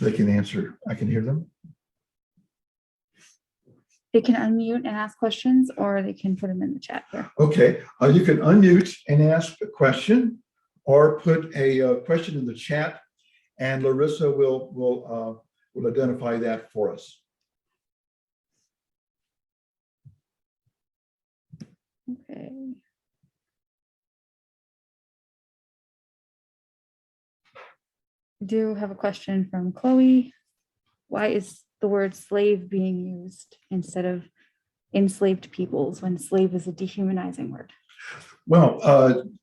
so they can answer. I can hear them. They can unmute and ask questions, or they can put them in the chat here. Okay, you can unmute and ask a question, or put a question in the chat, and Larissa will identify that for us. Okay. I do have a question from Chloe. Why is the word slave being used instead of enslaved peoples when slave is a dehumanizing word? Well,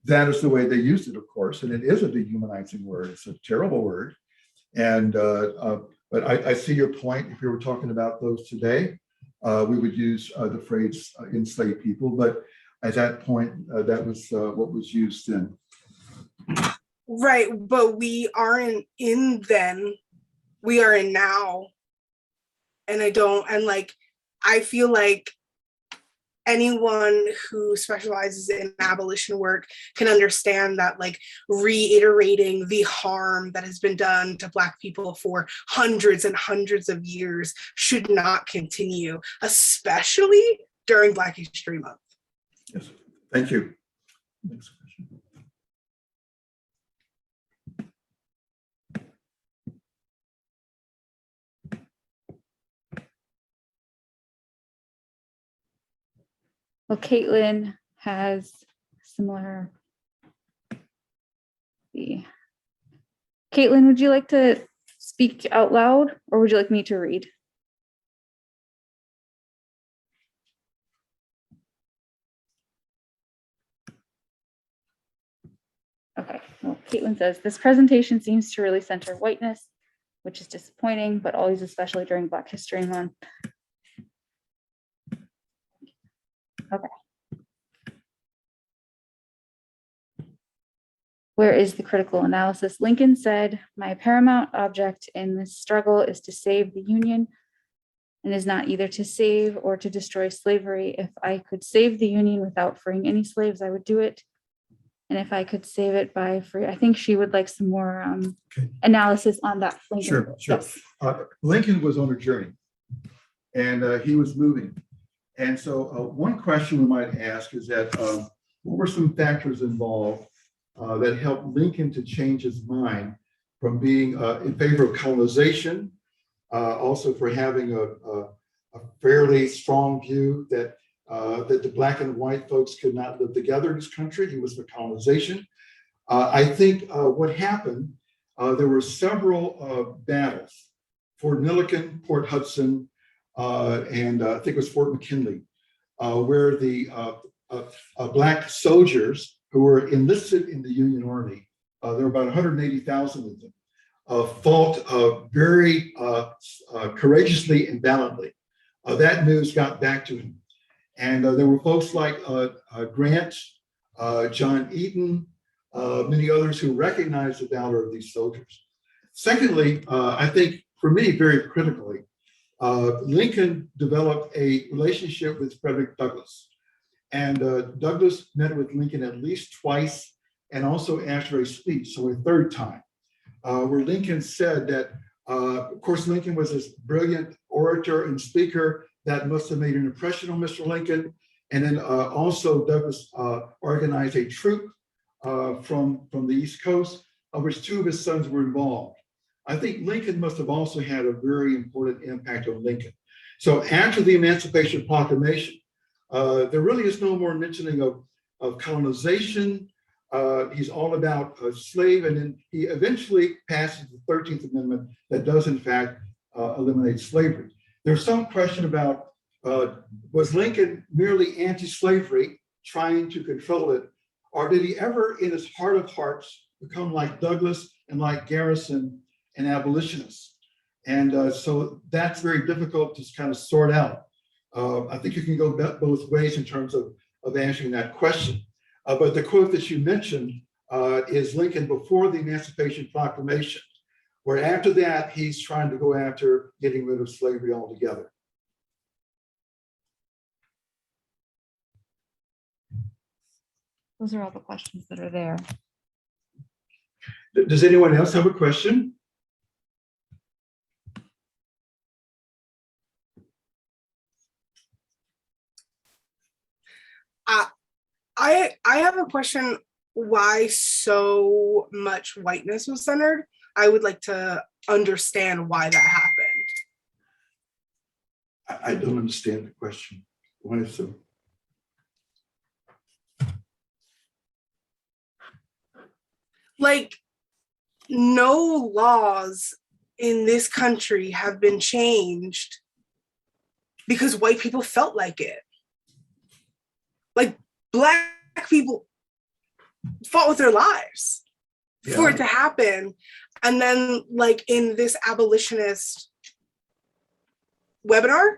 that is the way they used it, of course, and it is a dehumanizing word. It's a terrible word. And but I see your point. If we were talking about those today, we would use the phrase enslaved people. But at that point, that was what was used then. Right, but we aren't in then. We are in now. And I feel like anyone who specializes in abolition work can understand that, like, reiterating the harm that has been done to Black people for hundreds and hundreds of years should not continue, especially during Black History Month. Yes, thank you. Next question. Well, Caitlin has similar. Caitlin, would you like to speak out loud, or would you like me to read? Okay, well, Caitlin says, this presentation seems to really center whiteness, which is disappointing, but always, especially during Black History Month. Okay. Where is the critical analysis? Lincoln said, my paramount object in this struggle is to save the Union, and is not either to save or to destroy slavery. If I could save the Union without freeing any slaves, I would do it. And if I could save it by free, I think she would like some more analysis on that. Lincoln. Sure. Yes. Lincoln was on a journey, and he was moving. And so one question we might ask is that what were some factors involved that helped Lincoln to change his mind from being in favor of colonization, also for having a fairly strong view that that the Black and white folks could not live together in this country. He was for colonization. I think what happened, there were several battles, Fort Milliken, Port Hudson, and I think it was Fort McKinley, where the Black soldiers who were enlisted in the Union Army, there were about 180,000 of them, fought very courageously and valiantly. That news got back to him. And there were folks like Grant, John Eaton, many others who recognized the valor of these soldiers. Secondly, I think for me, very critically, Lincoln developed a relationship with Frederick Douglass. And Douglass met with Lincoln at least twice, and also asked for a speech, so a third time, where Lincoln said that, of course, Lincoln was this brilliant orator and speaker that must have made an impression on Mr. Lincoln. And then also Douglass organized a troop from the East Coast, of which two of his sons were involved. I think Lincoln must have also had a very important impact on Lincoln. So after the Emancipation Proclamation, there really is no more mentioning of colonization. He's all about a slave, and then he eventually passes the 13th Amendment that does in fact eliminate slavery. There's some question about, was Lincoln merely anti-slavery, trying to control it, or did he ever in his heart of hearts become like Douglass and like Garrison, an abolitionist? And so that's very difficult to kind of sort out. I think you can go both ways in terms of answering that question. But the quote that you mentioned is Lincoln before the Emancipation Proclamation, where after that, he's trying to go after getting rid of slavery altogether. Those are all the questions that are there. Does anyone else have a question? I I have a question. Why so much whiteness was centered? I would like to understand why that happened. I don't understand the question. Why so? Like, no laws in this country have been changed because white people felt like it. Like, black people fought with their lives for it to happen. And then, like, in this abolitionist webinar,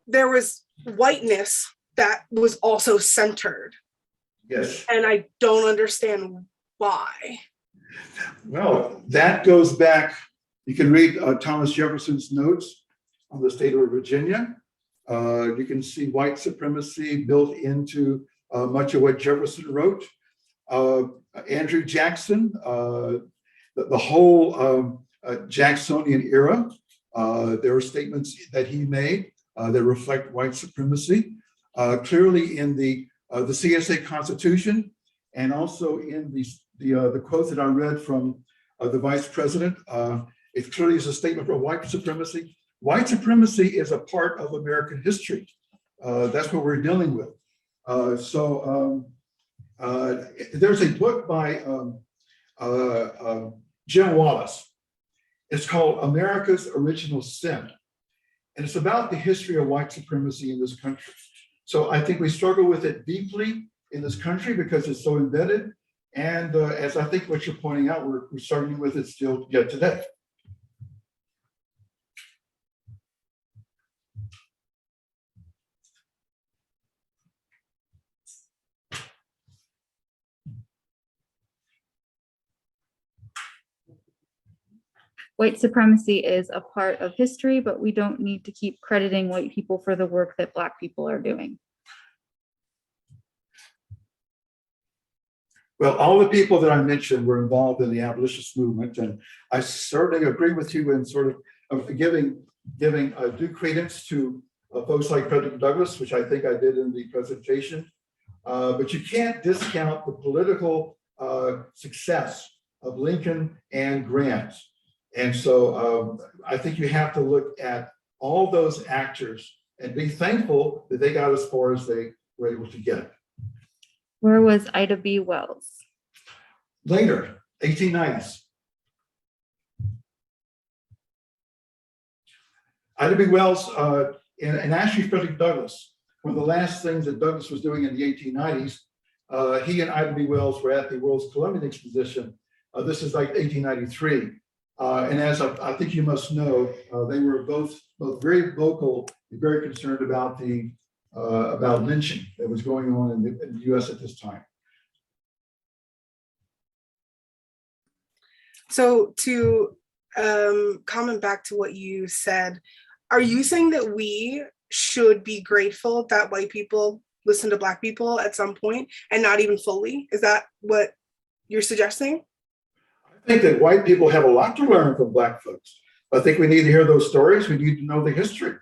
there was whiteness that was also centered. Yes. And I don't understand why. Well, that goes back. You can read Thomas Jefferson's notes on the state of Virginia. You can see white supremacy built into much of what Jefferson wrote. Andrew Jackson, the whole Jacksonian era, there are statements that he made that reflect white supremacy. Clearly in the CSA Constitution, and also in the quote that I read from the Vice President, it clearly is a statement for white supremacy. White supremacy is a part of American history. That's what we're dealing with. There's a book by Jim Wallace. It's called America's Original Sin. And it's about the history of white supremacy in this country. So I think we struggle with it deeply in this country because it's so embedded. And as I think what you're pointing out, we're struggling with it still yet today. White supremacy is a part of history, but we don't need to keep crediting white people for the work that Black people are doing. Well, all the people that I mentioned were involved in the abolitionist movement, and I certainly agree with you in sort of giving due credence to folks like Frederick Douglass, which I think I did in the presentation. But you can't discount the political success of Lincoln and Grant. And so I think you have to look at all those actors and be thankful that they got as far as they were able to get. Where was Ida B. Wells? Later, 1890s. Ida B. Wells and actually Frederick Douglass, one of the last things that Douglass was doing in the 1890s, he and Ida B. Wells were at the World's Columbian Exposition. This is like 1893. And as I think you must know, they were both very vocal and very concerned about about lynching that was going on in the U.S. at this time. So to comment back to what you said, are you saying that we should be grateful that white people listen to Black people at some point and not even fully? Is that what you're suggesting? I think that white people have a lot to learn from Black folks. I think we need to hear those stories. We need to know the history.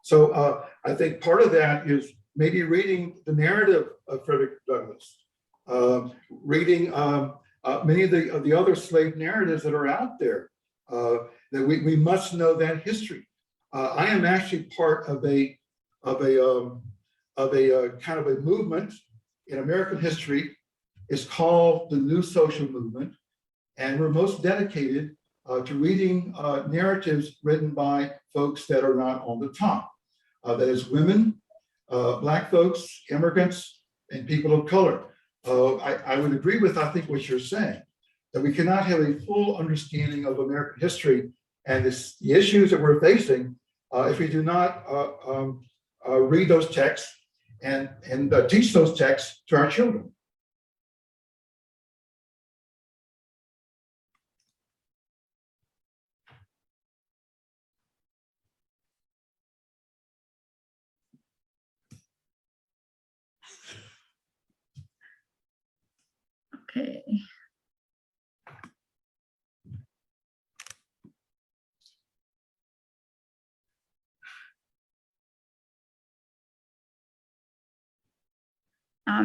So I think part of that is maybe reading the narrative of Frederick Douglass, reading many of the other slave narratives that are out there. That we must know that history. I am actually part of a kind of a movement in American history. It's called the New Social Movement, and we're most dedicated to reading narratives written by folks that are not on the top. That is women, Black folks, immigrants, and people of color. I would agree with, I think, what you're saying, that we cannot have a full understanding of American history and the issues that we're facing if we do not read those texts and teach those texts to our children. Okay.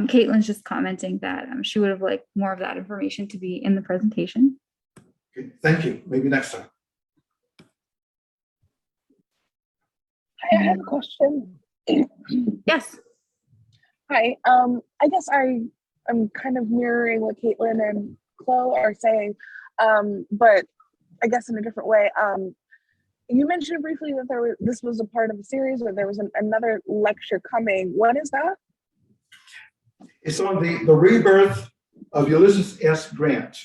Caitlin's just commenting that she would have liked more of that information to be in the presentation. Okay, thank you. Maybe next time. Hi, I have a question. Yes. Hi, I guess I'm kind of mirroring what Caitlin and Chloe are saying, but I guess in a different way. You mentioned briefly that this was a part of a series, or there was another lecture coming. What is that? It's on the rebirth of Ulysses S. Grant.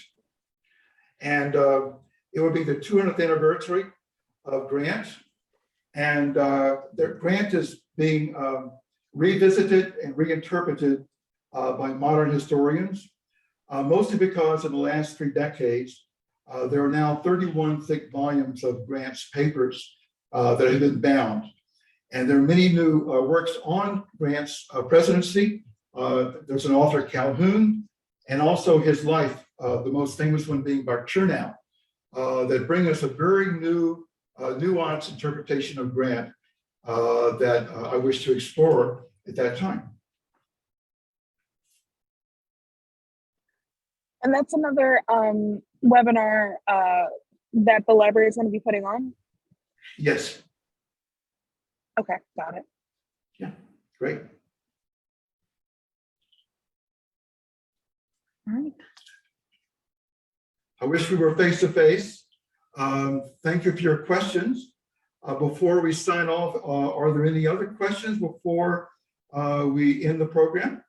And it would be the 200th anniversary of Grant. And Grant is being revisited and reinterpreted by modern historians, mostly because in the last 3 decades, there are now 31 thick volumes of Grant's papers that have been bound. And there are many new works on Grant's presidency. There's an author, Calhoun, and also his life, the most famous one being by Chernow, that bring us a very new, nuanced interpretation of Grant that I wish to explore at that time. And that's another webinar that the library is going to be putting on? Yes. Okay, got it. Yeah, great. All right. I wish we were face-to-face. Thank you for your questions. Before we sign off, are there any other questions before we end the program?